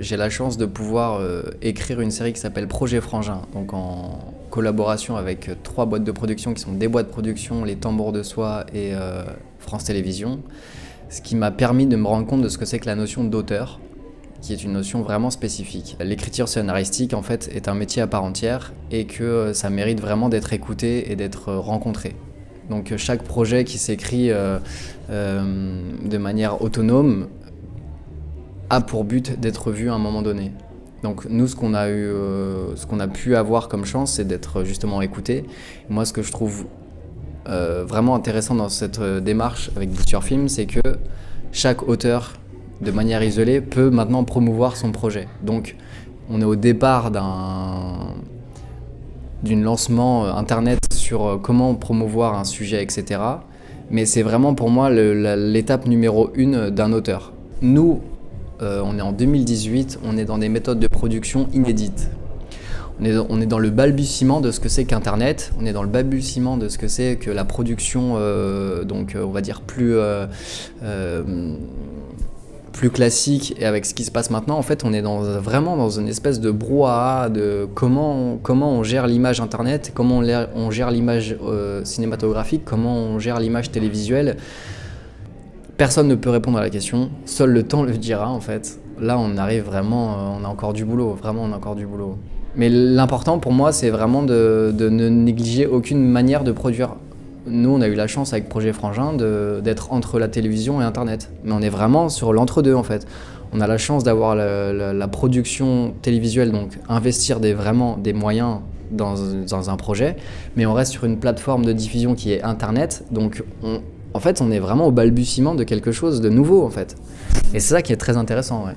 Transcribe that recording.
J'ai la chance de pouvoir écrire une série qui s'appelle Projet Frangin, donc en collaboration avec 3 boîtes de production qui sont des boîtes de production, Les Tambours de Soie et France Télévisions, ce qui m'a permis de me rendre compte de ce que c'est que la notion d'auteur, qui est une notion vraiment spécifique. L'écriture scénaristique, en fait, est un métier à part entière et que ça mérite vraiment d'être écouté et d'être rencontré. Donc chaque projet qui s'écrit de manière autonome a pour but d'être vu à un moment donné. Donc nous, ce qu'on a pu avoir comme chance, c'est d'être justement écouté. Moi, ce que je trouve vraiment intéressant dans cette démarche avec Boost Your Film, c'est que chaque auteur, de manière isolée, peut maintenant promouvoir son projet. Donc on est au départ d'un lancement internet sur comment promouvoir un sujet, etc. Mais c'est vraiment pour moi l'étape numéro 1 d'un auteur. Nous, on est en 2018, on est dans des méthodes de production inédites. On est dans le balbutiement de ce que c'est qu'Internet, on est dans le balbutiement de ce que c'est que la production, on va dire plus classique, et avec ce qui se passe maintenant, en fait, on est vraiment dans une espèce de brouhaha de comment on gère l'image Internet, comment on gère l'image cinématographique, comment on gère l'image télévisuelle. Personne ne peut répondre à la question, seul le temps le dira en fait. Là on arrive vraiment, on a encore du boulot, vraiment on a encore du boulot. Mais l'important pour moi c'est vraiment de ne négliger aucune manière de produire. Nous on a eu la chance avec Projet Frangin d'être entre la télévision et Internet. Mais on est vraiment sur l'entre-deux en fait. On a la chance d'avoir la production télévisuelle, donc investir vraiment des moyens dans un projet, mais on reste sur une plateforme de diffusion qui est Internet, donc en fait, on est vraiment au balbutiement de quelque chose de nouveau, en fait. Et c'est ça qui est très intéressant, ouais.